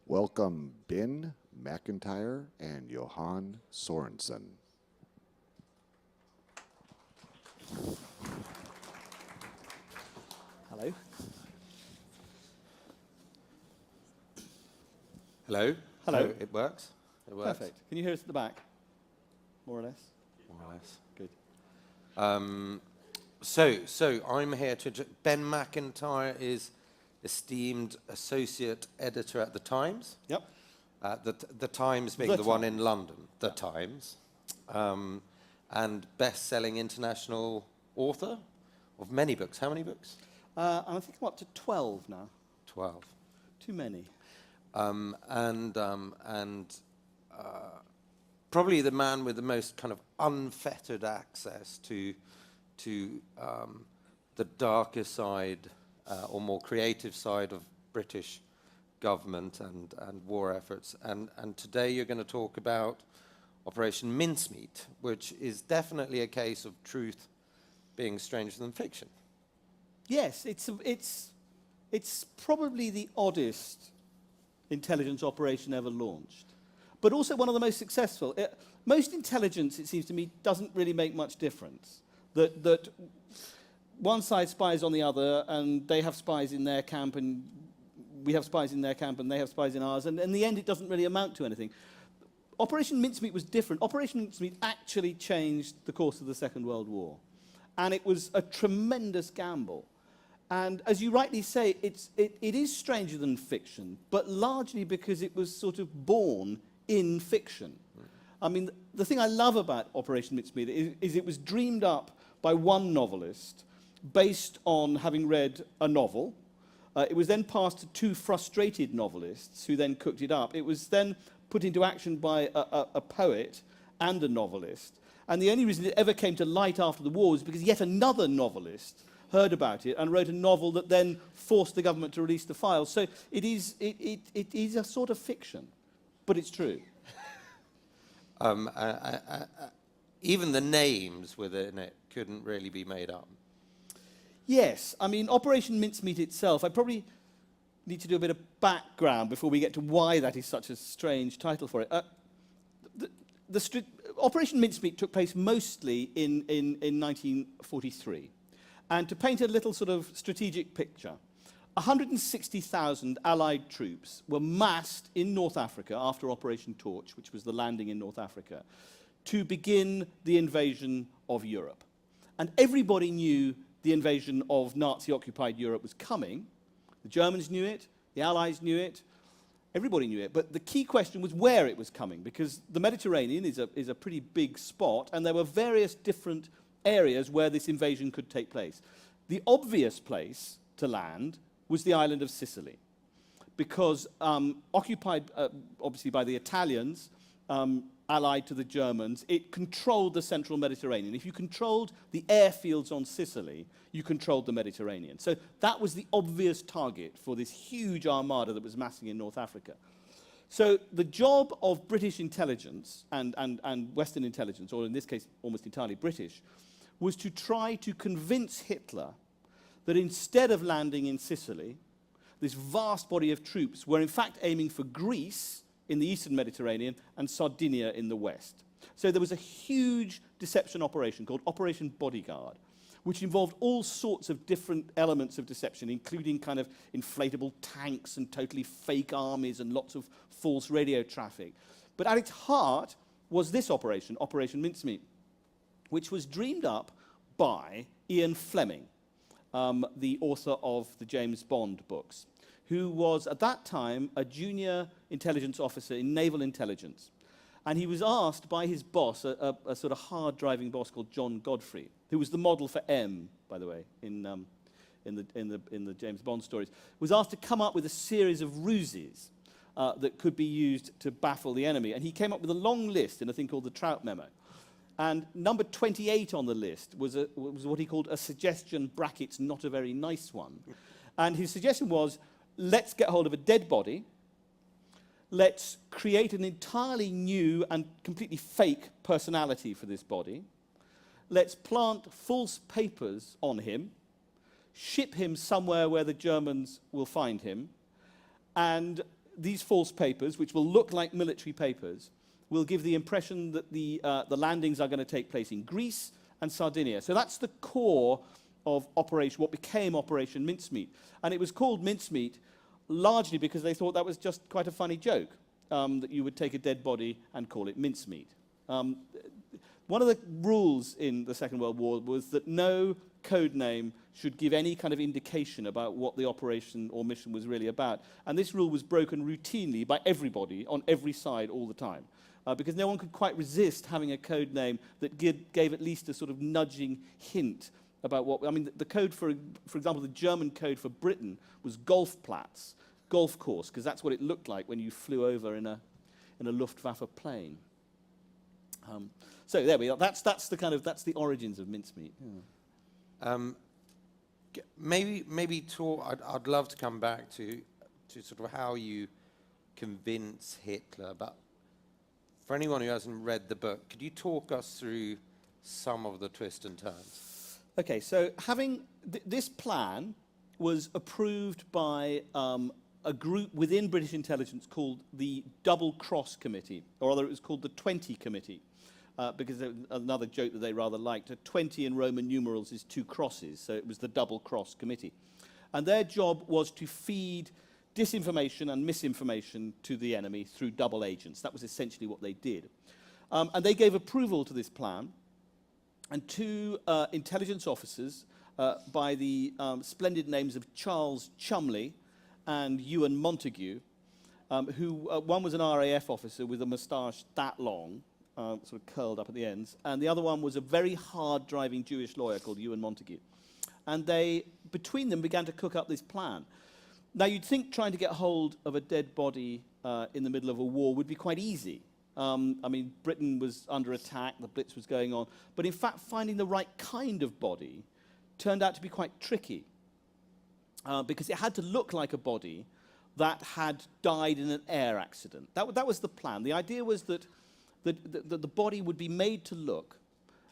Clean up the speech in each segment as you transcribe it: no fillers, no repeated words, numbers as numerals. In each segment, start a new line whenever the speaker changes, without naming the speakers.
Welcome Ben Macintyre and Johan Sorensen.
Hello.
Hello.
Hello.
So it works? It works.
Perfect. Can you hear us at the back? More or less?
More or less.
Good.
So I'm here to... Ben Macintyre is esteemed associate editor at The Times.
Yep.
The Times being the one in London. The Times. And best-selling international author of many books. How many books?
And I think I'm up to 12 now.
12.
Too many.
Probably the man with the most kind of unfettered access to the darker side or more creative side of British government and war efforts. And today you're going to talk about Operation Mincemeat, which is definitely a case of truth being stranger than fiction.
Yes, it's probably the oddest intelligence operation ever launched, but also one of the most successful. Most intelligence, it seems to me, doesn't really make much difference. That one side spies on the other, and they have spies in their camp, and we have spies in their camp, and they have spies in ours, and in the end it doesn't really amount to anything. Operation Mincemeat was different. Operation Mincemeat actually changed the course of the Second World War, and it was a tremendous gamble. And as you rightly say, it is stranger than fiction, but largely because it was sort of born in fiction. I mean, the thing I love about Operation Mincemeat is it was dreamed up by one novelist based on having read a novel. It was then passed to two frustrated novelists who then cooked it up. It was then put into action by a poet and a novelist. And the only reason it ever came to light after the war was because yet another novelist heard about it and wrote a novel that then forced the government to release the files. So it is a sort of fiction, but it's true.
Even the names within it couldn't really be made up.
Yes, I mean, Operation Mincemeat itself, I probably need to do a bit of background before we get to why that is such a strange title for it. Operation Mincemeat took place mostly in 1943. And to paint a little sort of strategic picture, 160,000 Allied troops were massed in North Africa after Operation Torch, which was the landing in North Africa, to begin the invasion of Europe. And everybody knew the invasion of Nazi-occupied Europe was coming. The Germans knew it, the Allies knew it, everybody knew it. But the key question was where it was coming, because the Mediterranean is a pretty big spot, and there were various different areas where this invasion could take place. The obvious place to land was the island of Sicily, because occupied obviously by the Italians, allied to the Germans, it controlled the central Mediterranean. If you controlled the airfields on Sicily, you controlled the Mediterranean. So that was the obvious target for this huge armada that was massing in North Africa. So the job of British intelligence and Western intelligence, or in this case almost entirely British, was to try to convince Hitler that instead of landing in Sicily, this vast body of troops were in fact aiming for Greece in the eastern Mediterranean and Sardinia in the west. So there was a huge deception operation called Operation Bodyguard, which involved all sorts of different elements of deception, including kind of inflatable tanks and totally fake armies and lots of false radio traffic. But at its heart was this operation, Operation Mincemeat, which was dreamed up by Ian Fleming, the author of the James Bond books, who was at that time a junior intelligence officer in naval intelligence. And he was asked by his boss, a sort of hard-driving boss called John Godfrey, who was the model for M, by the way, in the James Bond stories, was asked to come up with a series of ruses that could be used to baffle the enemy. And he came up with a long list in a thing called the Trout Memo. And number 28 on the list was what he called a suggestion, brackets, not a very nice one. And his suggestion was, let's get hold of a dead body, let's create an entirely new and completely fake personality for this body, let's plant false papers on him, ship him somewhere where the Germans will find him, and these false papers, which will look like military papers, will give the impression that the landings are going to take place in Greece and Sardinia. So that's the core of what became Operation Mincemeat. And it was called Mincemeat largely because they thought that was just quite a funny joke, that you would take a dead body and call it mincemeat. One of the rules in the Second World War was that no code name should give any kind of indication about what the operation or mission was really about. And this rule was broken routinely by everybody on every side all the time. Because no one could quite resist having a code name that gave at least a sort of nudging hint about what... I mean, the code for example, the German code for Britain was Golfplatz, golf course, because that's what it looked like when you flew over in a Luftwaffe plane. So there we are. That's the origins of mincemeat. Yeah.
Maybe talk. I'd love to come back to sort of how you convince Hitler. But for anyone who hasn't read the book, could you talk us through some of the twists and turns?
Okay. So having this plan was approved by a group within British intelligence called the Double Cross Committee, or rather, it was called the 20 Committee. Because another joke that they rather liked, a 20 in Roman numerals is 2 crosses, so it was the Double Cross Committee. And their job was to feed disinformation and misinformation to the enemy through double agents. That was essentially what they did. And they gave approval to this plan, and 2 intelligence officers by the splendid names of Charles Chumley and Ewan Montague, who one was an RAF officer with a moustache that long, sort of curled up at the ends, and the other one was a very hard-driving Jewish lawyer called Ewan Montague. And they, between them, began to cook up this plan. Now, you'd think trying to get hold of a dead body in the middle of a war would be quite easy. I mean, Britain was under attack, the Blitz was going on, but in fact, finding the right kind of body turned out to be quite tricky, because it had to look like a body that had died in an air accident. That was the plan. The idea was that the body would be made to look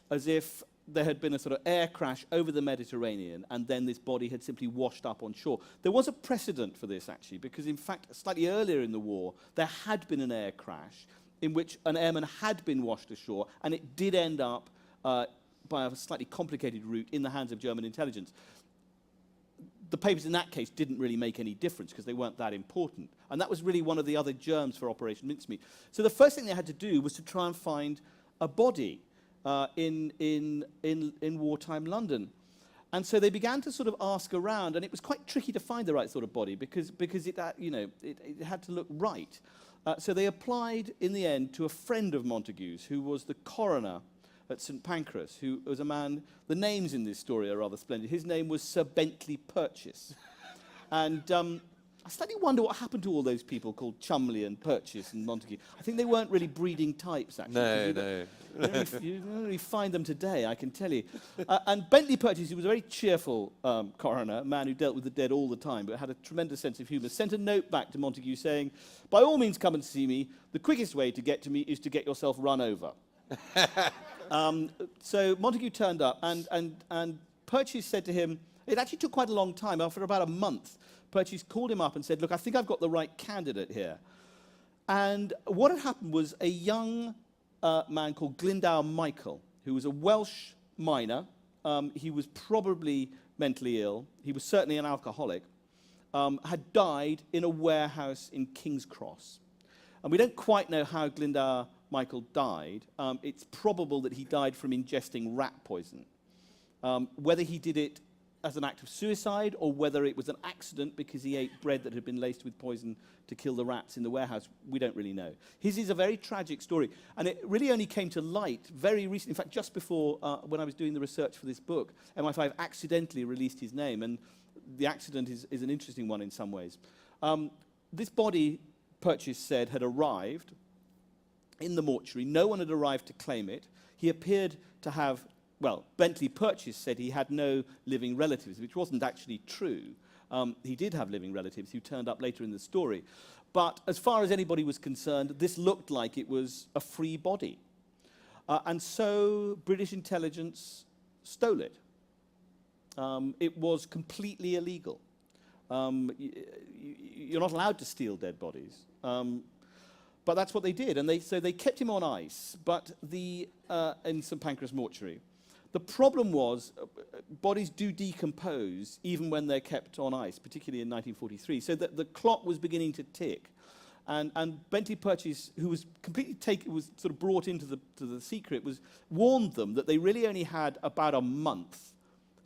as if there had been a sort of air crash over the Mediterranean and then this body had simply washed up on shore. There was a precedent for this, actually, because in fact, slightly earlier in the war, there had been an air crash in which an airman had been washed ashore, and it did end up, by a slightly complicated route, in the hands of German intelligence. The papers in that case didn't really make any difference because they weren't that important. And that was really one of the other germs for Operation Mincemeat. So the first thing they had to do was to try and find a body in wartime London. And so they began to sort of ask around, and it was quite tricky to find the right sort of body because it had to look right. So they applied in the end to a friend of Montague's who was the coroner at St Pancras, who was a man, the names in this story are rather splendid. His name was Sir Bentley Purchase. And I slightly wonder what happened to all those people called Chumley and Purchase and Montague. I think they weren't really breeding types, actually.
No.
You don't really find them today, I can tell you. And Bentley Purchase, who was a very cheerful coroner, a man who dealt with the dead all the time, but had a tremendous sense of humour, sent a note back to Montague saying, "By all means come and see me. The quickest way to get to me is to get yourself run over." So Montague turned up, and Purchase said to him, it actually took quite a long time. After about a month, Purchase called him up and said, "Look, I think I've got the right candidate here." And what had happened was a young man called Glendower Michael, who was a Welsh miner. He was probably mentally ill. He was certainly an alcoholic. Had died in a warehouse in King's Cross. And we don't quite know how Glendower Michael died. It's probable that he died from ingesting rat poison. Whether he did it as an act of suicide or whether it was an accident because he ate bread that had been laced with poison to kill the rats in the warehouse, we don't really know. His is a very tragic story, and it really only came to light very recently. In fact, just before, when I was doing the research for this book, MI5 accidentally released his name, and the accident is an interesting one in some ways. This body, Purchase said, had arrived in the mortuary. No one had arrived to claim it. He appeared to have, well, Bentley Purchase said he had no living relatives, which wasn't actually true. He did have living relatives who turned up later in the story. But as far as anybody was concerned, this looked like it was a free body. And so British intelligence stole it. It was completely illegal. You're not allowed to steal dead bodies. But that's what they did, and so they kept him on ice, but in St Pancras mortuary. The problem was bodies do decompose even when they're kept on ice, particularly in 1943. So the clock was beginning to tick, and Bentley Purchase, who was was sort of brought into the secret, warned them that they really only had about a month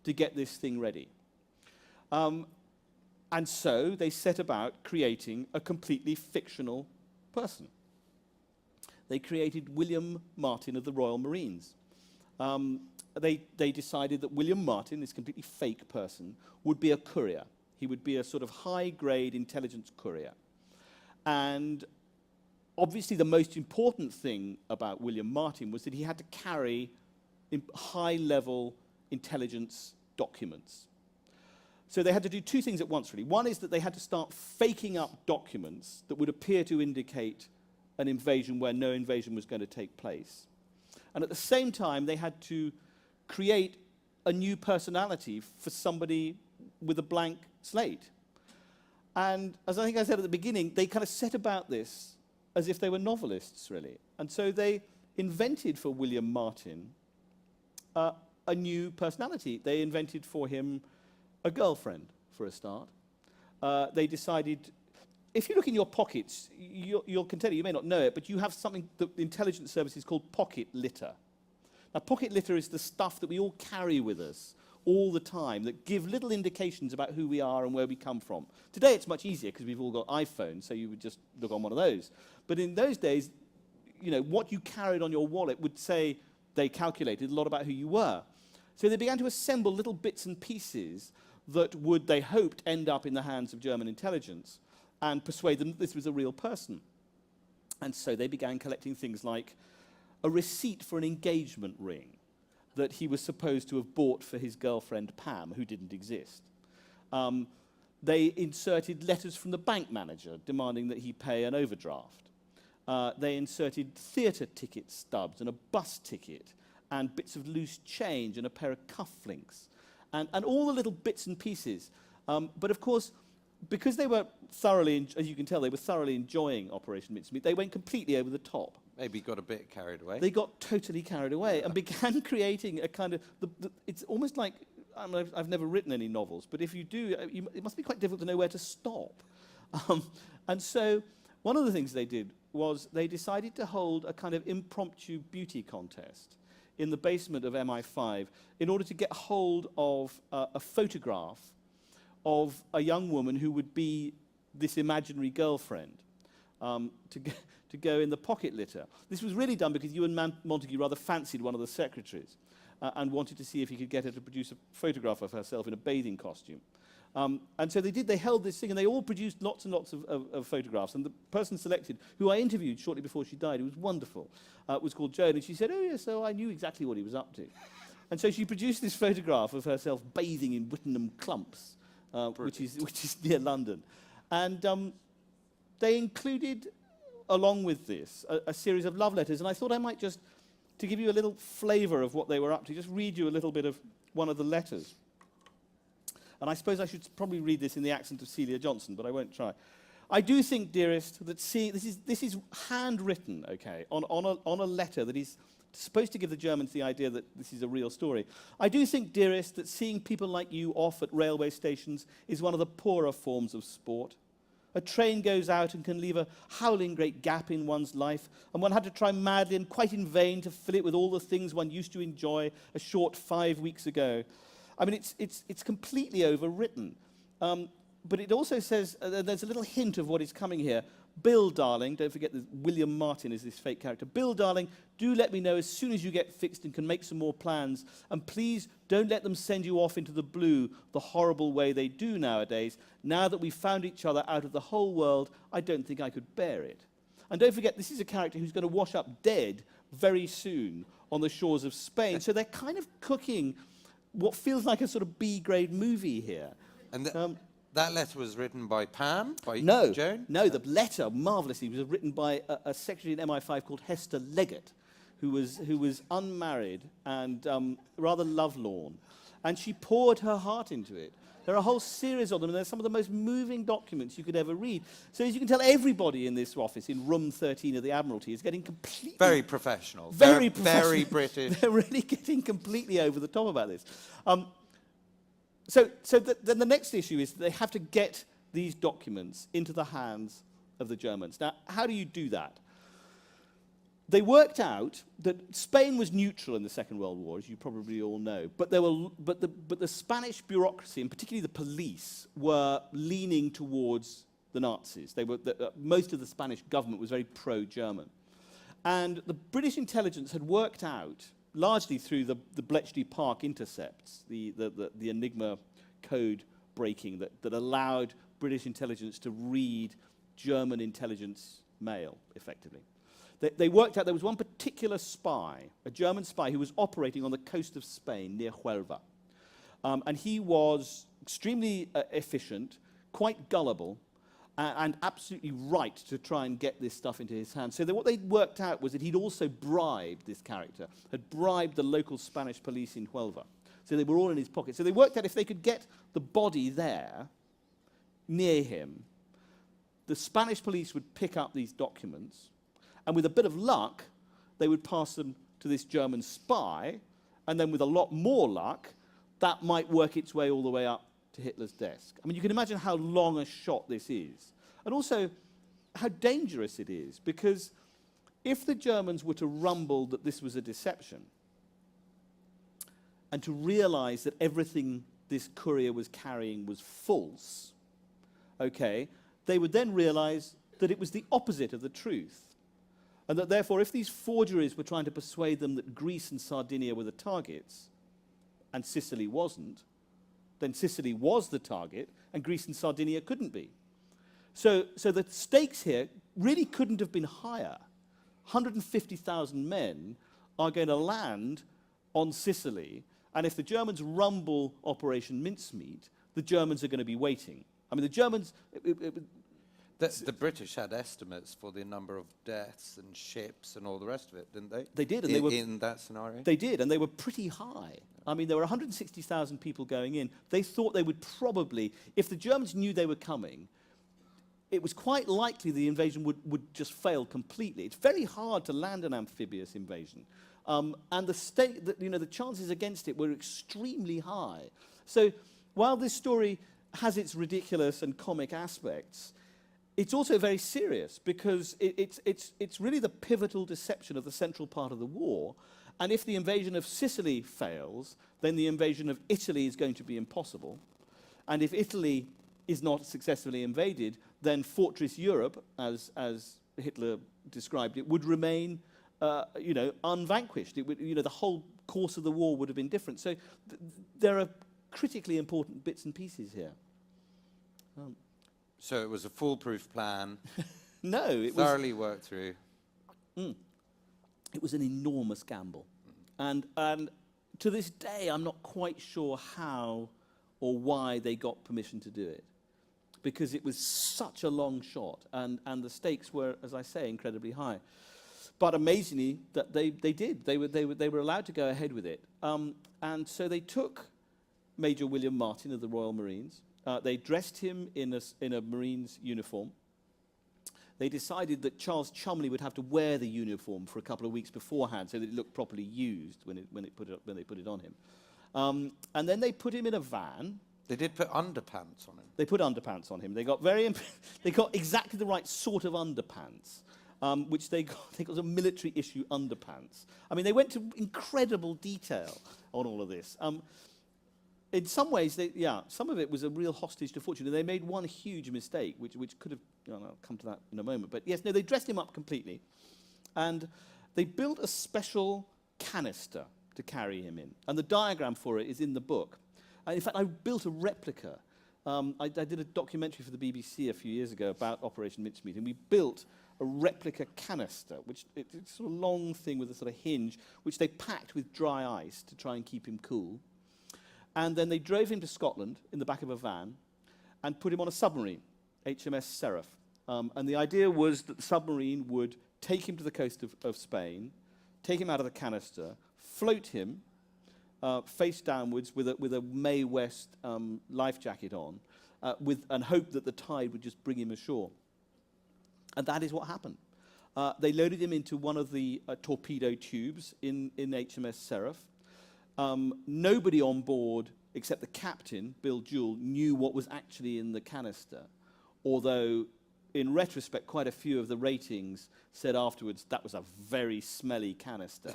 to get this thing ready. And so they set about creating a completely fictional person. They created William Martin of the Royal Marines. They decided that William Martin, this completely fake person, would be a courier. He would be a sort of high-grade intelligence courier. And obviously the most important thing about William Martin was that he had to carry high-level intelligence documents. So they had to do two things at once, really. One is that they had to start faking up documents that would appear to indicate an invasion where no invasion was going to take place. And at the same time, they had to create a new personality for somebody with a blank slate. And as I think I said at the beginning, they kind of set about this as if they were novelists, really. And so they invented for William Martin a new personality. They invented for him a girlfriend, for a start. They decided, if you look in your pockets, you'll contend, you may not know it, but you have something that the intelligence services call pocket litter. Now, pocket litter is the stuff that we all carry with us all the time that give little indications about who we are and where we come from. Today, it's much easier because we've all got iPhones, so you would just look on one of those. But in those days, you know, what you carried on your wallet would say they calculated a lot about who you were. So they began to assemble little bits and pieces that would, they hoped, end up in the hands of German intelligence and persuade them that this was a real person. And so they began collecting things like a receipt for an engagement ring that he was supposed to have bought for his girlfriend Pam, who didn't exist. They inserted letters from the bank manager demanding that he pay an overdraft. They inserted theatre ticket stubs and a bus ticket and bits of loose change and a pair of cufflinks and all the little bits and pieces. But of course, because they were thoroughly, as you can tell, they were thoroughly enjoying Operation Mincemeat, they went completely over the top.
Maybe got a bit carried away.
They got totally carried away and began creating a kind of, it's almost like, I mean, I've never written any novels, but if you do, it must be quite difficult to know where to stop. And so one of the things they did was they decided to hold a kind of impromptu beauty contest in the basement of MI5 in order to get hold of a photograph of a young woman who would be this imaginary girlfriend to go in the pocket litter. This was really done because Ewan Montague rather fancied one of the secretaries and wanted to see if he could get her to produce a photograph of herself in a bathing costume. And so they did, they held this thing, and they all produced lots and lots of photographs. And the person selected, who I interviewed shortly before she died, who was wonderful, was called Joan, and she said, oh, yes, so I knew exactly what he was up to. And so she produced this photograph of herself bathing in Whittenham Clumps, which is near London. And they included, along with this, a series of love letters. And I thought I might just, to give you a little flavour of what they were up to, just read you a little bit of one of the letters. And I suppose I should probably read this in the accent of Celia Johnson, but I won't try. I do think, dearest, that this is handwritten, okay, on a letter that is supposed to give the Germans the idea that this is a real story. I do think, dearest, that seeing people like you off at railway stations is one of the poorer forms of sport. A train goes out and can leave a howling great gap in one's life, and one had to try madly and quite in vain to fill it with all the things one used to enjoy a short 5 weeks ago. I mean, it's completely overwritten. But it also says, there's a little hint of what is coming here. Bill, darling, don't forget that William Martin is this fake character. Bill, darling, do let me know as soon as you get fixed and can make some more plans. And please don't let them send you off into the blue the horrible way they do nowadays. Now that we've found each other out of the whole world, I don't think I could bear it. And don't forget, this is a character who's going to wash up dead very soon on the shores of Spain. So they're kind of cooking what feels like a sort of B-grade movie here.
And that letter was written by Pam? By
No,
Joan?
no, the letter, marvellously, was written by a secretary in MI5 called Hester Leggett, who was unmarried and rather lovelorn. And she poured her heart into it. There are a whole series of them, and they're some of the most moving documents you could ever read. So as you can tell, everybody in this office, in room 13 of the Admiralty, is getting completely...
Very professional.
Very professional.
Very British.
They're really getting completely over the top about this. Then the next issue is they have to get these documents into the hands of the Germans. Now, how do you do that? They worked out that Spain was neutral in the Second World War, as you probably all know, but the Spanish bureaucracy, and particularly the police, were leaning towards the Nazis. Most of the Spanish government was very pro-German. And the British intelligence had worked out, largely through the Bletchley Park intercepts, the Enigma code breaking that allowed British intelligence to read German intelligence mail, effectively. They worked out there was one particular spy, a German spy, who was operating on the coast of Spain near Huelva. And he was extremely efficient, quite gullible, and absolutely right to try and get this stuff into his hands. So what they worked out was that he'd also bribed this character, had bribed the local Spanish police in Huelva. So they were all in his pocket. So they worked out if they could get the body there, near him, the Spanish police would pick up these documents, and with a bit of luck, they would pass them to this German spy, and then with a lot more luck, that might work its way all the way up to Hitler's desk. I mean, you can imagine how long a shot this is, and also how dangerous it is, because if the Germans were to rumble that this was a deception, and to realize that everything this courier was carrying was false, okay, they would then realize that it was the opposite of the truth. And that therefore, if these forgeries were trying to persuade them that Greece and Sardinia were the targets, and Sicily wasn't, then Sicily was the target, and Greece and Sardinia couldn't be. So the stakes here really couldn't have been higher. 150,000 men are going to land on Sicily, and if the Germans rumble Operation Mincemeat, the Germans are going to be waiting. I mean, the Germans...
The British had estimates for the number of deaths and ships and all the rest of it, didn't they?
They did. And
in that scenario?
They did, and they were pretty high. I mean, there were 160,000 people going in. They thought they would probably, if the Germans knew they were coming, it was quite likely the invasion would just fail completely. It's very hard to land an amphibious invasion. And the chances against it were extremely high. So while this story has its ridiculous and comic aspects, it's also very serious, because it's really the pivotal deception of the central part of the war. And if the invasion of Sicily fails, then the invasion of Italy is going to be impossible. And if Italy is not successfully invaded, then Fortress Europe, as Hitler described it, would remain unvanquished. It would, the whole course of the war would have been different. So there are critically important bits and pieces here.
So it was a foolproof plan.
No, it was
thoroughly worked through.
It was an enormous gamble, and to this day, I'm not quite sure how or why they got permission to do it, because it was such a long shot, and the stakes were, as I say, incredibly high. But amazingly, that they did. They were allowed to go ahead with it, and so they took Major William Martin of the Royal Marines. They dressed him in a Marine's uniform. They decided that Charles Cholmondeley would have to wear the uniform for a couple of weeks beforehand so that it looked properly used when they put it on him. And then they put him in a van.
They did put underpants on him.
They put underpants on him. They got they got exactly the right sort of underpants, which they got a military issue underpants. I mean, they went to incredible detail on all of this. In some ways, some of it was a real hostage to fortune, and they made one huge mistake, which could have, I'll come to that in a moment. But yes, no, they dressed him up completely, and they built a special canister to carry him in, and the diagram for it is in the book. And in fact, I built a replica. I did a documentary for the BBC a few years ago about Operation Mincemeat, and we built a replica canister, which it's a sort of long thing with a sort of hinge, which they packed with dry ice to try and keep him cool. And then they drove him to Scotland in the back of a van and put him on a submarine, HMS Seraph. And the idea was that the submarine would take him to the coast of Spain, take him out of the canister, float him face downwards with a Mae West life jacket on, and hoped that the tide would just bring him ashore. And that is what happened. They loaded him into one of the torpedo tubes in HMS Seraph. Nobody on board, except the captain, Bill Jewell, knew what was actually in the canister, although in retrospect, quite a few of the ratings said afterwards that was a very smelly canister.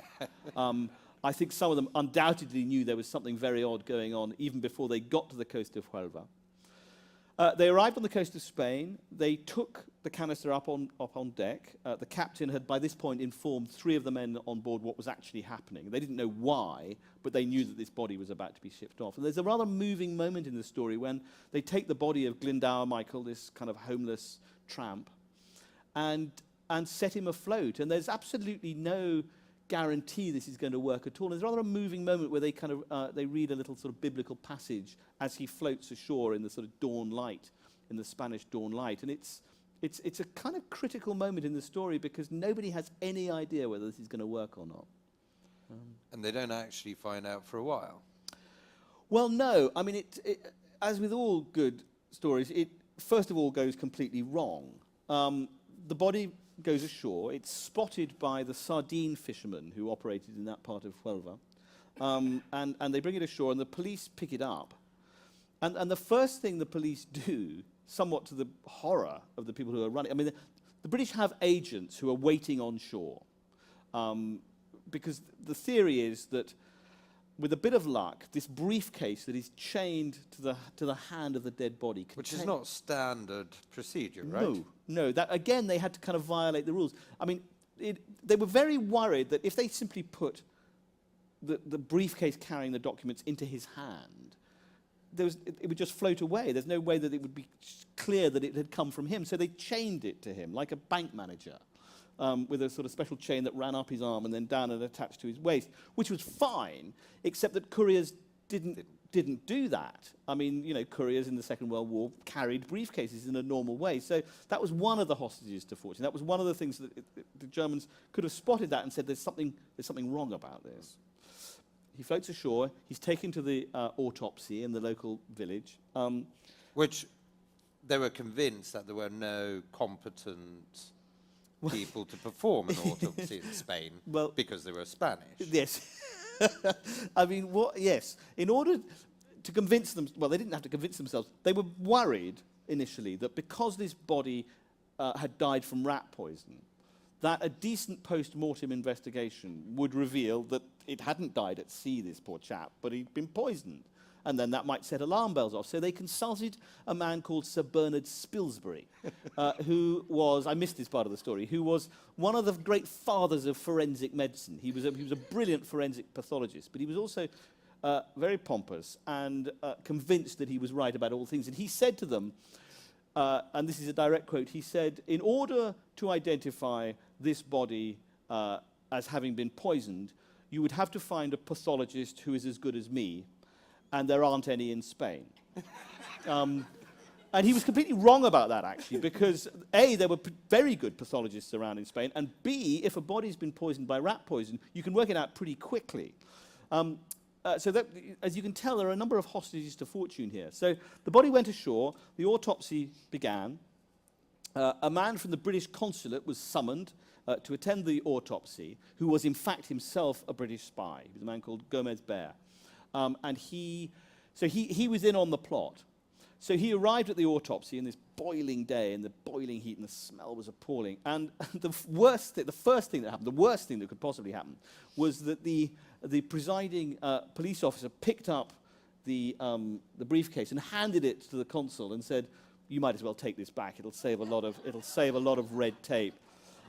I think some of them undoubtedly knew there was something very odd going on even before they got to the coast of Huelva. They arrived on the coast of Spain. They took the canister up on deck. The captain had by this point informed 3 of the men on board what was actually happening. They didn't know why, but they knew that this body was about to be shipped off. And there's a rather moving moment in the story when they take the body of Glendower Michael, this kind of homeless tramp, and set him afloat. And there's absolutely no guarantee this is going to work at all. And there's rather a moving moment where they kind of they read a little sort of biblical passage as he floats ashore in the sort of dawn light, in the Spanish dawn light. And it's a kind of critical moment in the story because nobody has any idea whether this is going to work or not.
And they don't actually find out for a while.
Well, no. I mean, as with all good stories, it first of all goes completely wrong. The body goes ashore. It's spotted by the sardine fishermen who operated in that part of Huelva. And they bring it ashore, and the police pick it up. And the first thing the police do, somewhat to the horror of the people who are running, I mean, the British have agents who are waiting on shore. Because the theory is that with a bit of luck, this briefcase that is chained to the hand of the dead body,
which is not standard procedure, right?
No. That again, they had to kind of violate the rules. I mean, they were very worried that if they simply put the briefcase carrying the documents into his hand, it would just float away. There's no way that it would be clear that it had come from him. So they chained it to him like a bank manager. With a sort of special chain that ran up his arm and then down and attached to his waist, which was fine, except that couriers didn't do that. I mean, you know, couriers in the Second World War carried briefcases in a normal way. So that was one of the hostages to fortune. That was one of the things that the Germans could have spotted that and said, there's something wrong about this. He floats ashore. He's taken to the autopsy in the local village.
Which they were convinced that there were no competent people to perform an autopsy in Spain because they were Spanish.
Yes. I mean, yes. In order to convince them, well, they didn't have to convince themselves. They were worried initially that because this body had died from rat poison, that a decent post-mortem investigation would reveal that it hadn't died at sea, this poor chap, but he'd been poisoned. And then that might set alarm bells off. So they consulted a man called Sir Bernard Spilsbury, who was, I missed this part of the story, who was one of the great fathers of forensic medicine. He was a brilliant forensic pathologist, but he was also very pompous and convinced that he was right about all things. And he said to them, and this is a direct quote, he said, in order to identify this body as having been poisoned, you would have to find a pathologist who is as good as me, and there aren't any in Spain. And he was completely wrong about that, actually, because A, there were very good pathologists around in Spain, and B, if a body's been poisoned by rat poison, you can work it out pretty quickly. So that, as you can tell, there are a number of hostages to fortune here. So the body went ashore, the autopsy began, a man from the British consulate was summoned to attend the autopsy, who was in fact himself a British spy. He was a man called Gomez Bear. And he was in on the plot. So he arrived at the autopsy in this boiling day, in the boiling heat, and the smell was appalling. And the worst thing that could possibly happen, was that the presiding police officer picked up the briefcase and handed it to the consul and said, "You might as well take this back. It'll save a lot of red tape,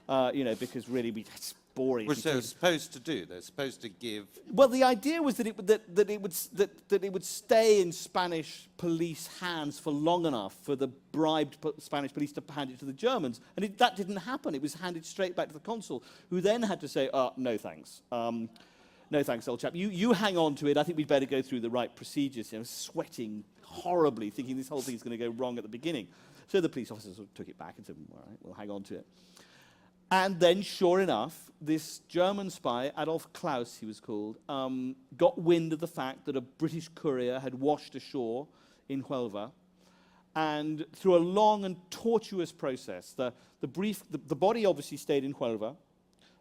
because really it's boring."
Which they're supposed to do. They're supposed to give.
Well, the idea was that it would stay in Spanish police hands for long enough for the bribed Spanish police to hand it to the Germans, and that didn't happen. It was handed straight back to the consul, who then had to say, "No thanks, no thanks, old chap. You hang on to it. I think we'd better go through the right procedures." Sweating horribly, thinking this whole thing's going to go wrong at the beginning. So the police officers took it back and said, "All right, we'll hang on to it." And then, sure enough, this German spy, Adolf Klaus he was called, got wind of the fact that a British courier had washed ashore in Huelva. And through a long and tortuous process, the body obviously stayed in Huelva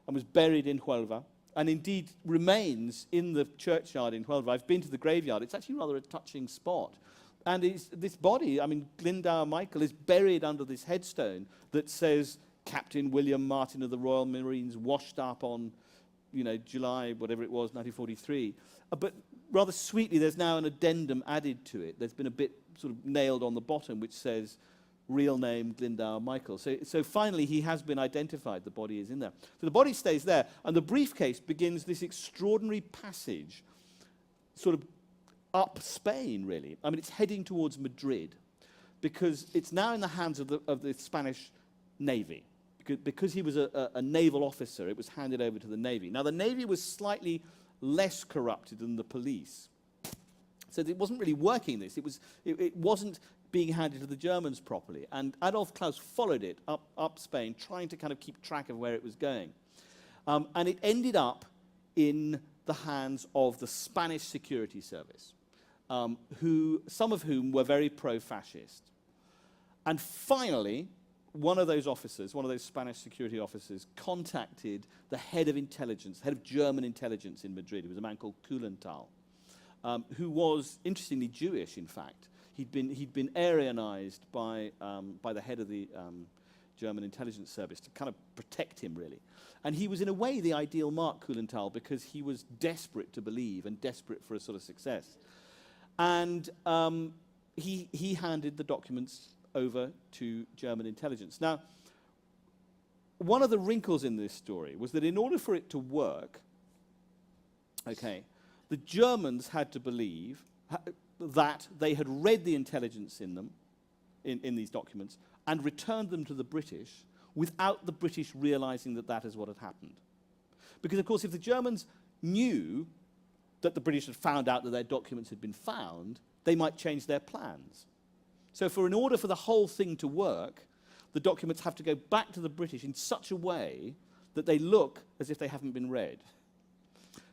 and was buried in Huelva, and indeed remains in the churchyard in Huelva. I've been to the graveyard. It's actually rather a touching spot. And this body, I mean, Glyndwr Michael, is buried under this headstone that says, Captain William Martin of the Royal Marines washed up on, July, whatever it was, 1943. But rather sweetly, there's now an addendum added to it. There's been a bit sort of nailed on the bottom, which says, real name Glyndwr Michael. So finally, he has been identified. The body is in there. So the body stays there, and the briefcase begins this extraordinary passage, sort of up Spain, really. I mean, it's heading towards Madrid, because it's now in the hands of the Spanish Navy. Because he was a naval officer, it was handed over to the Navy. Now, the Navy was slightly less corrupted than the police. So it wasn't really working this. It wasn't being handed to the Germans properly. And Adolf Klaus followed it up Spain, trying to kind of keep track of where it was going. And it ended up in the hands of the Spanish security service, some of whom were very pro-fascist. And finally, one of those Spanish security officers, contacted the head of intelligence, head of German intelligence in Madrid. It was a man called Kuhlenthal, who was, interestingly, Jewish, in fact. He'd been Aryanized by the head of the German intelligence service to kind of protect him, really. And he was, in a way, the ideal Mark, Kuhlenthal, because he was desperate to believe and desperate for a sort of success. And he handed the documents over to German intelligence. Now, one of the wrinkles in this story was that in order for it to work, the Germans had to believe that they had read the intelligence in them, in these documents, and returned them to the British without the British realizing that that is what had happened. Because, of course, if the Germans knew that the British had found out that their documents had been found, they might change their plans. So in order for the whole thing to work, the documents have to go back to the British in such a way that they look as if they haven't been read.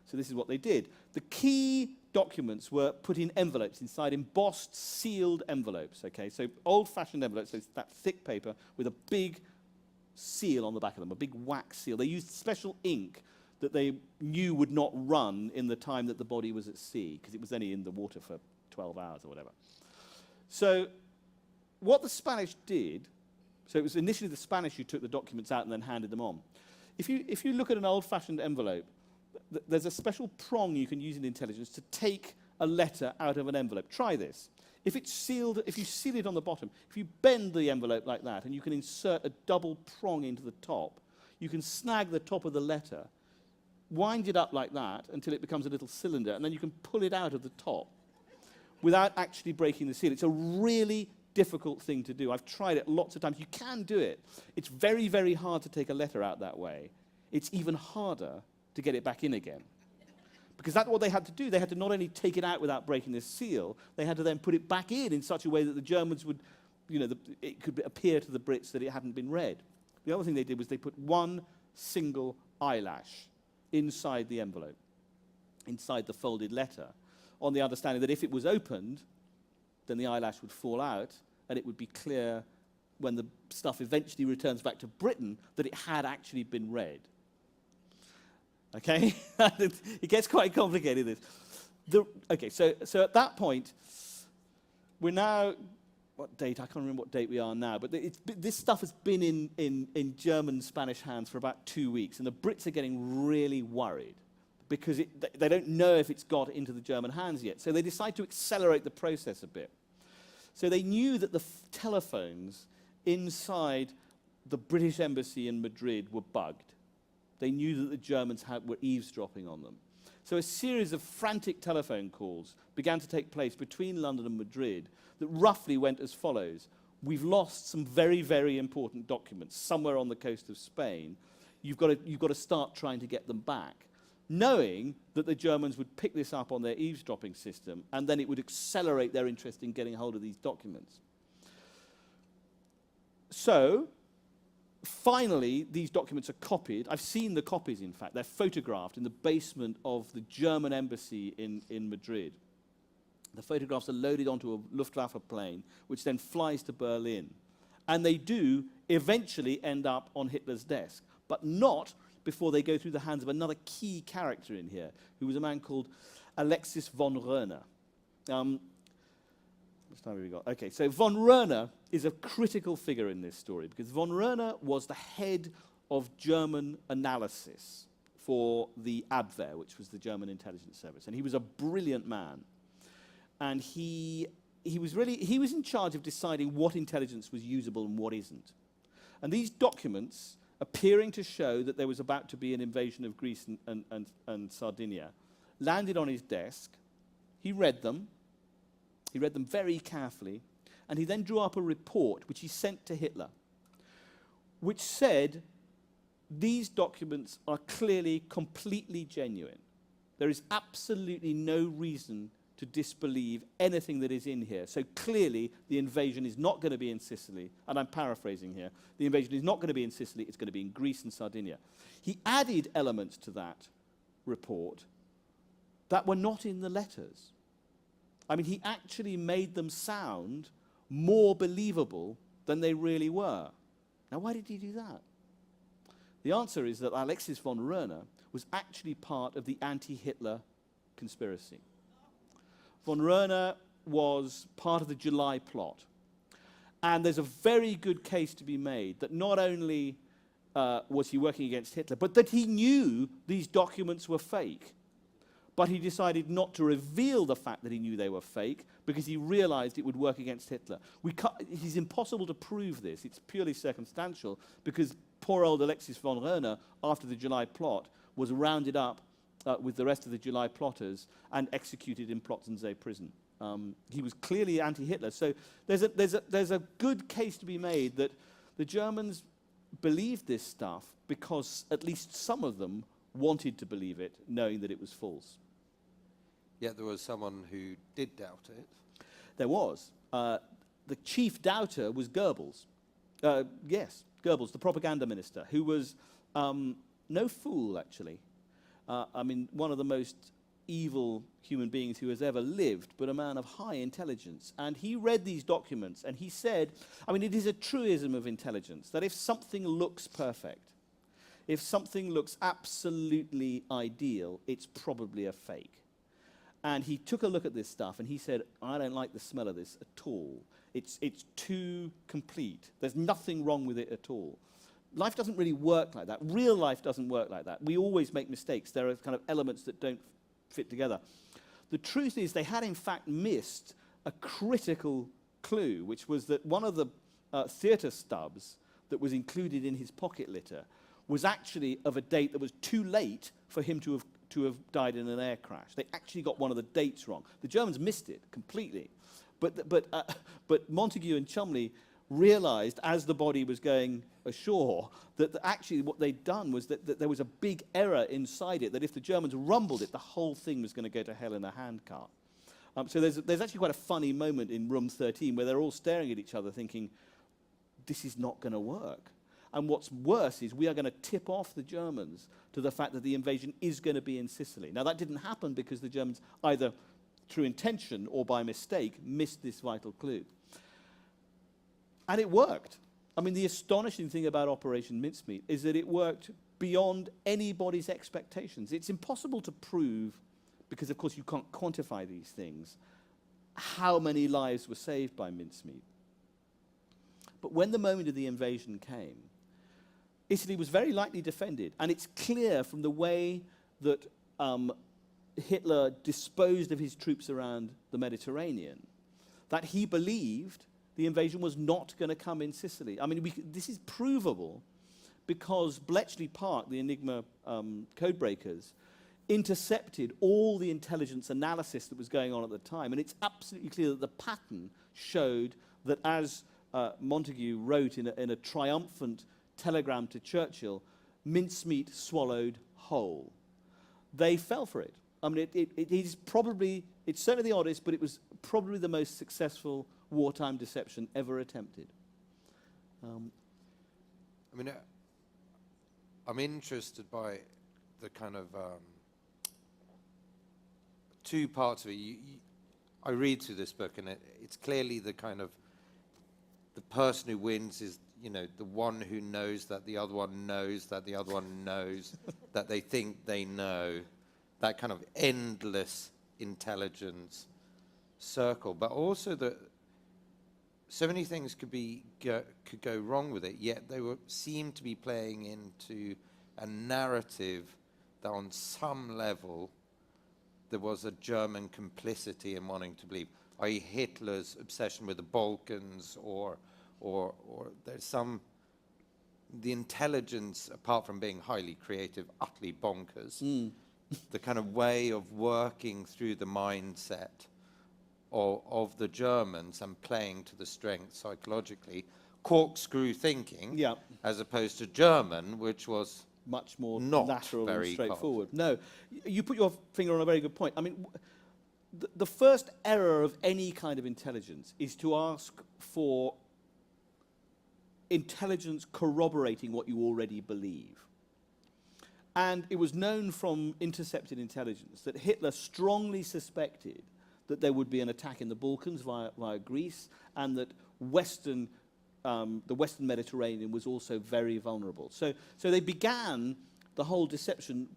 So this is what they did. The key documents were put in envelopes inside embossed, sealed envelopes. So old-fashioned envelopes, so it's that thick paper with a big seal on the back of them, a big wax seal. They used special ink that they knew would not run in the time that the body was at sea, because it was only in the water for 12 hours or whatever. So what the Spanish did, so it was initially the Spanish who took the documents out and then handed them on. If you look at an old-fashioned envelope, there's a special prong you can use in intelligence to take a letter out of an envelope. Try this. If it's sealed, if you seal it on the bottom, if you bend the envelope like that and you can insert a double prong into the top, you can snag the top of the letter, wind it up like that until it becomes a little cylinder, and then you can pull it out of the top without actually breaking the seal. It's a really difficult thing to do. I've tried it lots of times. You can do it. It's very, very hard to take a letter out that way. It's even harder to get it back in again. Because that's what they had to do. They had to not only take it out without breaking the seal, they had to then put it back in such a way that the Germans would, it could appear to the Brits that it hadn't been read. The other thing they did was they put one single eyelash inside the envelope, inside the folded letter, on the understanding that if it was opened, then the eyelash would fall out, and it would be clear when the stuff eventually returns back to Britain that it had actually been read. Okay? It gets quite complicated, this. So at that point, we're now, what date? I can't remember what date we are now, but this stuff has been in German-Spanish hands for about 2 weeks, and the Brits are getting really worried because they don't know if it's got into the German hands yet. So they decide to accelerate the process a bit. So they knew that the telephones inside the British embassy in Madrid were bugged. They knew that the Germans were eavesdropping on them. So a series of frantic telephone calls began to take place between London and Madrid that roughly went as follows. We've lost some very, very important documents somewhere on the coast of Spain. You've got to start trying to get them back, knowing that the Germans would pick this up on their eavesdropping system, and then it would accelerate their interest in getting hold of these documents. So Finally, these documents are copied. I've seen the copies, in fact. They're photographed in the basement of the German embassy in Madrid. The photographs are loaded onto a Luftwaffe plane, which then flies to Berlin. And they do eventually end up on Hitler's desk, but not before they go through the hands of another key character in here, who was a man called Alexis von Röhner. How much time have we got? Okay, so von Röhner is a critical figure in this story, because von Röhner was the head of German analysis for the Abwehr, which was the German intelligence service. And he was a brilliant man. And he was in charge of deciding what intelligence was usable and what isn't. And these documents, appearing to show that there was about to be an invasion of Greece and Sardinia, landed on his desk. He read them. He read them very carefully. And he then drew up a report, which he sent to Hitler, which said, these documents are clearly completely genuine. There is absolutely no reason to disbelieve anything that is in here. So clearly, the invasion is not going to be in Sicily, and I'm paraphrasing here. The invasion is not going to be in Sicily, it's going to be in Greece and Sardinia. He added elements to that report that were not in the letters. I mean, he actually made them sound more believable than they really were. Now, why did he do that? The answer is that Alexis von Röhner was actually part of the anti-Hitler conspiracy. Von Röhner was part of the July plot. And there's a very good case to be made that not only was he working against Hitler, but that he knew these documents were fake. But he decided not to reveal the fact that he knew they were fake because he realized it would work against Hitler. It's impossible to prove this. It's purely circumstantial because poor old Alexis von Röhner, after the July plot, was rounded up with the rest of the July plotters and executed in Plötzensee prison. He was clearly anti-Hitler. So there's a good case to be made that the Germans believed this stuff because at least some of them wanted to believe it, knowing that it was false.
Yet there was someone who did doubt it.
There was. The chief doubter was Goebbels. Yes, Goebbels, the propaganda minister, who was no fool, actually. I mean, one of the most evil human beings who has ever lived, but a man of high intelligence. And he read these documents and he said, I mean, it is a truism of intelligence that if something looks perfect, if something looks absolutely ideal, it's probably a fake. And he took a look at this stuff and he said, I don't like the smell of this at all. It's too complete. There's nothing wrong with it at all. Life doesn't really work like that. Real life doesn't work like that. We always make mistakes. There are kind of elements that don't fit together. The truth is they had in fact missed a critical clue, which was that one of the theatre stubs that was included in his pocket litter was actually of a date that was too late for him to have died in an air crash. They actually got one of the dates wrong. The Germans missed it completely. But Montagu and Cholmondeley realized as the body was going ashore that actually what they'd done was that there was a big error inside it, that if the Germans rumbled it, the whole thing was going to go to hell in a handcart. So there's actually quite a funny moment in room 13 where they're all staring at each other thinking, this is not going to work. And what's worse is we are going to tip off the Germans to the fact that the invasion is going to be in Sicily. Now, that didn't happen because the Germans, either through intention or by mistake, missed this vital clue. And it worked. I mean, the astonishing thing about Operation Mincemeat is that it worked beyond anybody's expectations. It's impossible to prove, because of course you can't quantify these things, how many lives were saved by Mincemeat. But when the moment of the invasion came, Italy was very lightly defended, and it's clear from the way that Hitler disposed of his troops around the Mediterranean that he believed the invasion was not going to come in Sicily. I mean, this is provable because Bletchley Park, the Enigma codebreakers, intercepted all the intelligence analysis that was going on at the time, and it's absolutely clear that the pattern showed that as Montagu wrote in a triumphant telegram to Churchill, mincemeat swallowed whole. They fell for it. I mean, it's certainly the oddest, but it was probably the most successful wartime deception ever attempted.
I mean, I'm interested by the kind of two parts of it. I read through this book, and it's clearly the kind of the person who wins is, you know, the one who knows that the other one knows that the other one knows that they think they know, that kind of endless intelligence circle. But also that so many things could go wrong with it, yet they seem to be playing into a narrative that on some level there was a German complicity in wanting to believe, i.e. Hitler's obsession with the Balkans, or there's the intelligence, apart from being highly creative, utterly bonkers, the kind of way of working through the mindset of the Germans and playing to the strength psychologically, corkscrew thinking, as opposed to German, which was
much more
not
lateral and
very
straightforward. No, you put your finger on a very good point. I mean, the first error of any kind of intelligence is to ask for intelligence corroborating what you already believe. And it was known from intercepted intelligence that Hitler strongly suspected that there would be an attack in the Balkans via Greece, and that the Western Mediterranean was also very vulnerable. So they began the whole deception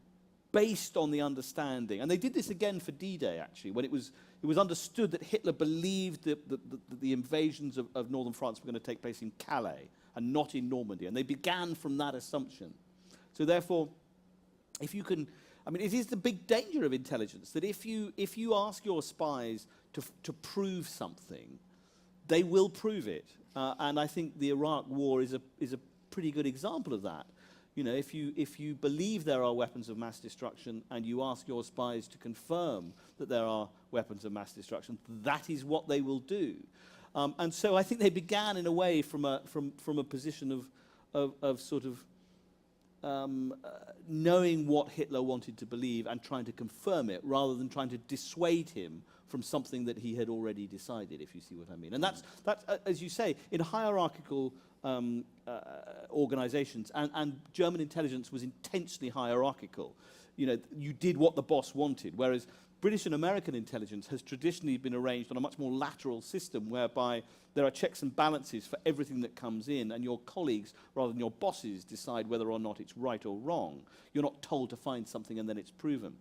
based on the understanding, and they did this again for D-Day, actually, when it was understood that Hitler believed that the invasions of northern France were going to take place in Calais and not in Normandy, and they began from that assumption. So therefore, if you can, I mean, it is the big danger of intelligence that if you ask your spies to prove something, they will prove it. And I think the Iraq War is a pretty good example of that. You know, if you believe there are weapons of mass destruction and you ask your spies to confirm that there are weapons of mass destruction, that is what they will do. And so I think they began in a way from a position of sort of knowing what Hitler wanted to believe and trying to confirm it, rather than trying to dissuade him from something that he had already decided, if you see what I mean. And that's as you say, in hierarchical organizations, and German intelligence was intensely hierarchical. You know, you did what the boss wanted, whereas British and American intelligence has traditionally been arranged on a much more lateral system, whereby there are checks and balances for everything that comes in, and your colleagues, rather than your bosses, decide whether or not it's right or wrong. You're not told to find something and then it's proven.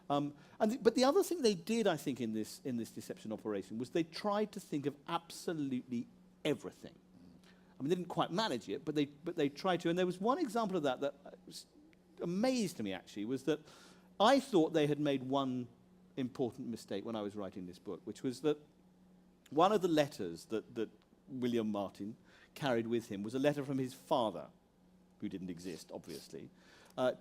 But the other thing they did, I think, in this deception operation was they tried to think of absolutely everything. I mean, they didn't quite manage it, but they tried to. And there was one example of that was amazed me, actually, was that I thought they had made one important mistake when I was writing this book, which was that one of the letters that William Martin carried with him was a letter from his father, who didn't exist, obviously,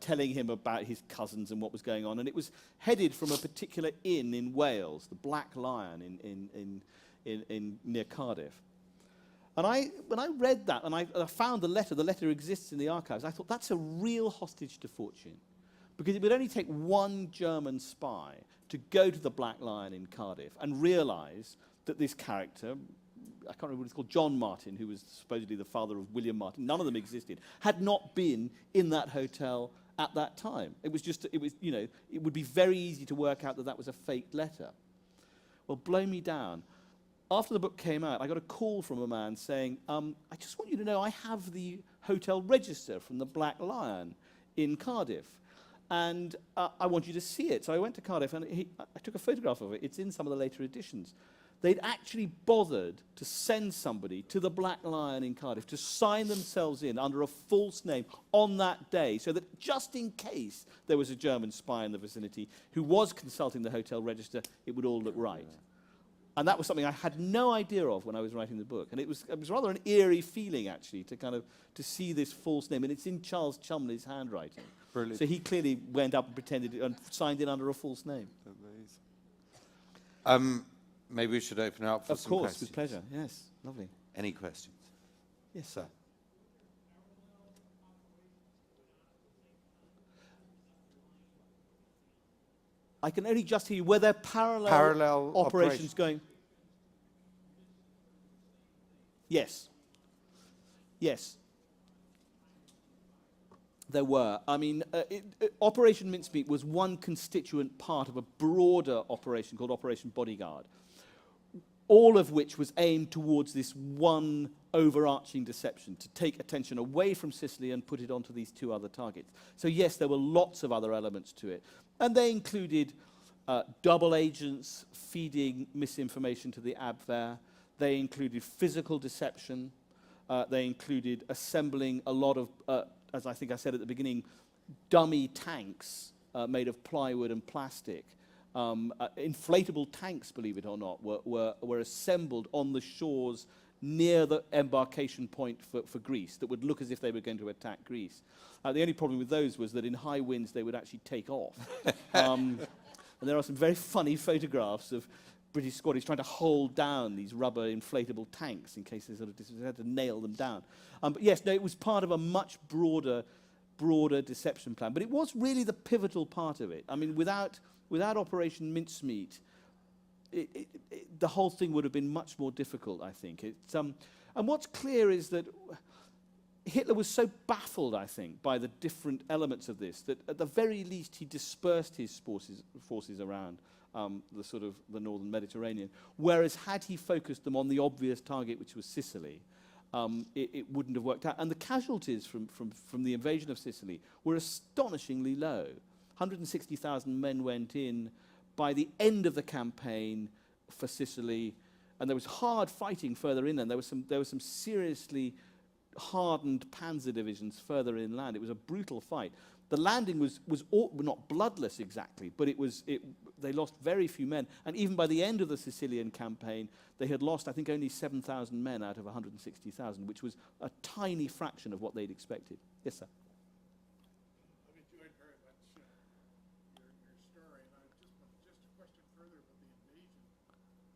telling him about his cousins and what was going on. And it was headed from a particular inn in Wales, the Black Lion in near Cardiff. And when I read that and I found the letter exists in the archives, I thought that's a real hostage to fortune. Because it would only take one German spy to go to the Black Lion in Cardiff and realize that this character, I can't remember what it's called, John Martin, who was supposedly the father of William Martin, none of them existed, had not been in that hotel at that time. It would be very easy to work out that that was a faked letter. Well, blow me down. After the book came out, I got a call from a man saying, I just want you to know I have the hotel register from the Black Lion in Cardiff, and I want you to see it. So I went to Cardiff and I took a photograph of it. It's in some of the later editions. They'd actually bothered to send somebody to the Black Lion in Cardiff to sign themselves in under a false name on that day, so that just in case there was a German spy in the vicinity who was consulting the hotel register, it would all look right. And that was something I had no idea of when I was writing the book. And it was rather an eerie feeling, actually, to see this false name. And it's in Charles Chumley's handwriting. Brilliant. So he clearly went up and pretended and signed in under a false name.
Amazing. Maybe we should open it up for some questions.
Of course, with pleasure. Yes, lovely.
Any questions?
Yes, sir. I can only just hear you. Were there parallel operations going? Yes. Yes. There were. I mean, Operation Mincemeat was one constituent part of a broader operation called Operation Bodyguard, all of which was aimed towards this one overarching deception, to take attention away from Sicily and put it onto these two other targets. So yes, there were lots of other elements to it. And they included double agents feeding misinformation to the Abwehr. They included physical deception. They included assembling a lot of, as I think I said at the beginning, dummy tanks made of plywood and plastic. Inflatable tanks, believe it or not, were assembled on the shores near the embarkation point for Greece that would look as if they were going to attack Greece. The only problem with those was that in high winds they would actually take off. And there are some very funny photographs of British squadrons trying to hold down these rubber inflatable tanks in case they sort of had to nail them down. But yes, no, it was part of a much broader deception plan. But it was really the pivotal part of it. I mean, without Operation Mincemeat, the whole thing would have been much more difficult, I think. And what's clear is that Hitler was so baffled, I think, by the different elements of this, that at the very least he dispersed his forces around the northern Mediterranean. Whereas had he focused them on the obvious target, which was Sicily, it wouldn't have worked out. And the casualties from the invasion of Sicily were astonishingly low. 160,000 men went in by the end of the campaign for Sicily, and there was hard fighting further inland. There were some seriously hardened panzer divisions further inland. It was a brutal fight. The landing was not bloodless exactly, but they lost very few men. And even by the end of the Sicilian campaign, they had lost, I think, only 7,000 men out of 160,000, which was a tiny fraction of what they'd expected. Yes, sir.
I've enjoyed very much your story, and I just a question further about the invasion.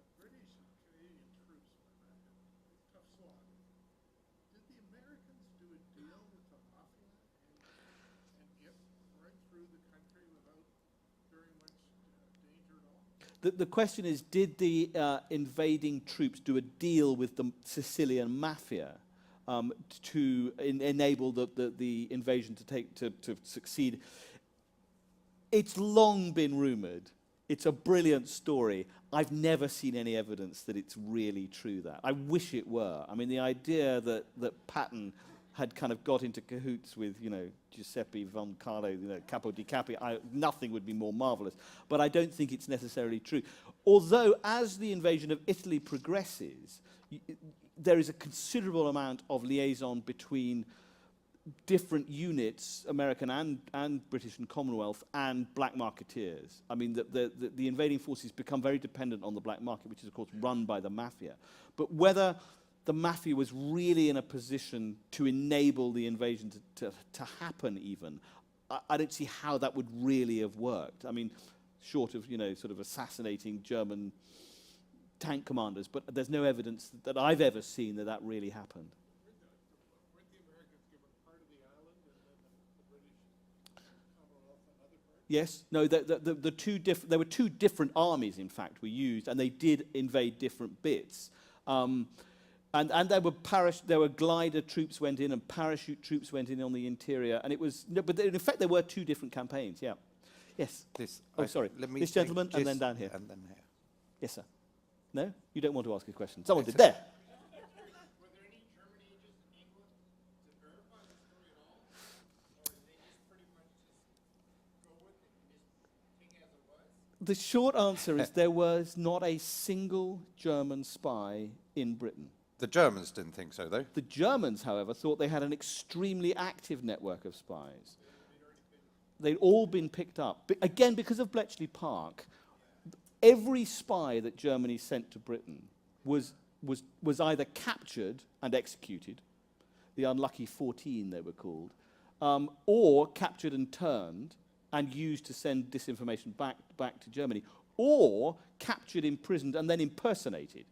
The British and Canadian troops were a tough slog. Did the Americans do a deal with the mafia and get right through the country without very much danger at all?
The question is, did the invading troops do a deal with the Sicilian mafia to enable the invasion to succeed? It's long been rumoured. It's a brilliant story. I've never seen any evidence that it's really true that. I wish it were. I mean, the idea that Patton had kind of got into cahoots with, Giuseppe von Carlo, Capo di Capi, nothing would be more marvellous. But I don't think it's necessarily true. Although, as the invasion of Italy progresses, there is a considerable amount of liaison between different units, American and British and Commonwealth, and black marketeers. I mean, the invading forces become very dependent on the black market, which is, of course, run by the mafia. But whether the mafia was really in a position to enable the invasion to happen even, I don't see how that would really have worked. I mean, short of, sort of assassinating German tank commanders, but there's no evidence that I've ever seen that really happened.
Weren't the Americans given part of the island and then the British Commonwealth another part?
Yes, no, there were two different armies, in fact, were used, and they did invade different bits. And there were glider troops went in and parachute troops went in on the interior, and but in effect there were two different campaigns. Yeah, yes. Sorry. This gentleman and then down here.
And then here.
Yes, sir. No, you don't want to ask a question. Someone did there.
Were there any German agents in England to verify the story at all? Or did they just pretty much just go with it and just think as it was?
The short answer is there was not a single German spy in Britain.
The Germans didn't think so, though.
The Germans, however, thought they had an extremely active network of spies. They'd all been picked up. Again, because of Bletchley Park, every spy that Germany sent to Britain was either captured and executed, the unlucky 14 they were called, or captured and turned and used to send disinformation back to Germany, or captured, imprisoned, and then impersonated.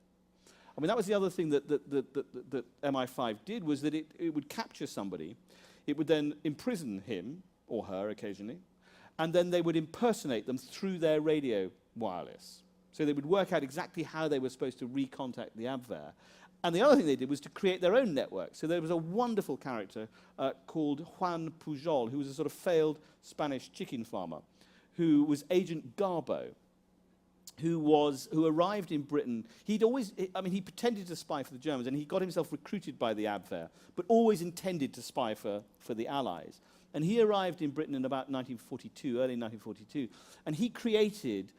I mean, that was the other thing that MI5 did, was that it would capture somebody, it would then imprison him, or her occasionally, and then they would impersonate them through their radio wireless. So they would work out exactly how they were supposed to recontact the Abwehr, And the other thing they did was to create their own network. So there was a wonderful character called Juan Pujol, who was a sort of failed Spanish chicken farmer, who was Agent Garbo, who arrived in Britain. He pretended to spy for the Germans, and he got himself recruited by the Abwehr, but always intended to spy for the Allies. And he arrived in Britain in about early 1942, and he created,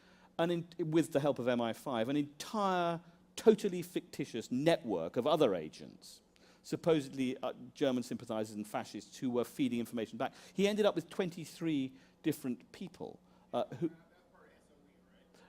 with the help of MI5, an entire totally fictitious network of other agents, supposedly German sympathizers and fascists who were feeding information back. He ended up with 23 different people who...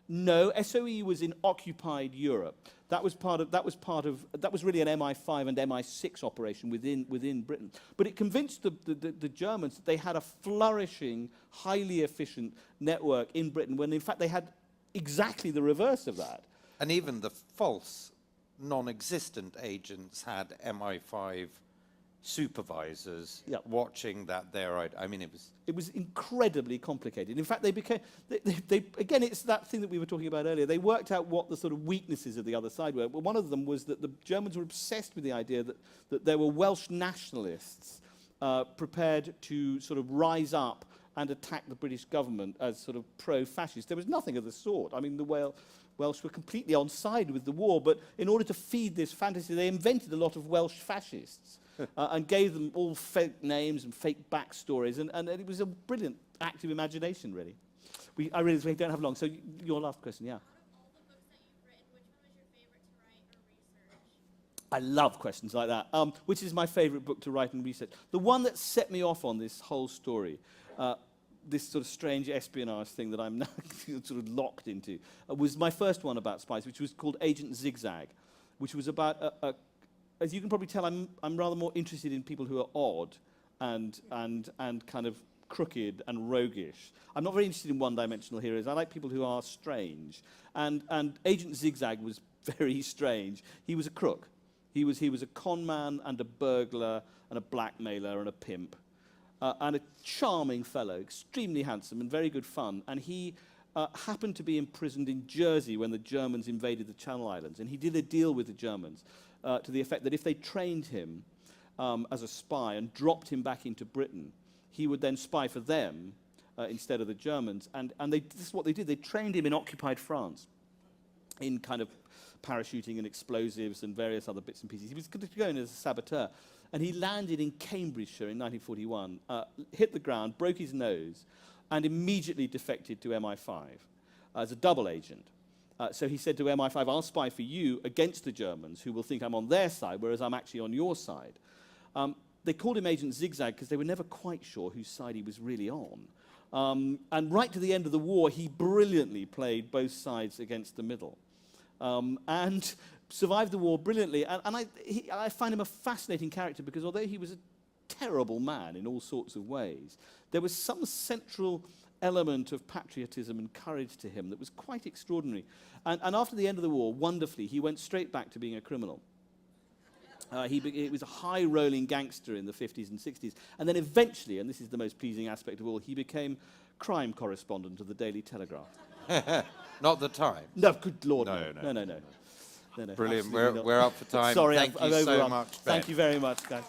No, SOE was in occupied Europe. That was really an MI5 and MI6 operation within Britain. But it convinced the Germans that they had a flourishing, highly efficient network in Britain, when in fact they had exactly the reverse of that.
And even the false, non-existent agents had MI5 supervisors watching that
It was incredibly complicated. In fact, they again, it's that thing that we were talking about earlier. They worked out what the sort of weaknesses of the other side were. Well, one of them was that the Germans were obsessed with the idea that there were Welsh nationalists prepared to sort of rise up and attack the British government as sort of pro-fascist. There was nothing of the sort. I mean, the Welsh were completely on side with the war, but in order to feed this fantasy, they invented a lot of Welsh fascists. And gave them all fake names and fake backstories, and it was a brilliant act of imagination, really. I realize we don't have long, so your last question, yeah.
Out of all the books that you've written, which one was your favorite to write or research?
I love questions like that. Which is my favorite book to write and research? The one that set me off on this whole story, this sort of strange espionage thing that I'm now sort of locked into, was my first one about spies, which was called Agent Zigzag, which was about as you can probably tell, I'm rather more interested in people who are odd and kind of crooked and roguish. I'm not very interested in one-dimensional heroes. I like people who are strange. And Agent Zigzag was very strange. He was a crook. He was a con man and a burglar and a blackmailer and a pimp. And a charming fellow, extremely handsome and very good fun. And he happened to be imprisoned in Jersey when the Germans invaded the Channel Islands. And he did a deal with the Germans to the effect that if they trained him as a spy and dropped him back into Britain, he would then spy for them instead of the Germans. And this is what they did. They trained him in occupied France in kind of parachuting and explosives and various other bits and pieces. He was going as a saboteur. And he landed in Cambridgeshire in 1941, hit the ground, broke his nose, and immediately defected to MI5 as a double agent. So he said to MI5, I'll spy for you against the Germans, who will think I'm on their side, whereas I'm actually on your side. They called him Agent Zigzag because they were never quite sure whose side he was really on. And right to the end of the war, he brilliantly played both sides against the middle. And survived the war brilliantly. And I find him a fascinating character because although he was a terrible man in all sorts of ways, there was some central element of patriotism and courage to him that was quite extraordinary. And after the end of the war, wonderfully, he went straight back to being a criminal. He was a high-rolling gangster in the 50s and 60s. And then eventually, and this is the most pleasing aspect of all, he became crime correspondent of the Daily Telegraph.
Not the time.
No, good Lord,
No.
No,
Brilliant.
absolutely not.
We're up for time.
Sorry,
Thank
I've
you so
overrun.
much, Ben.
Thank you very much, guys.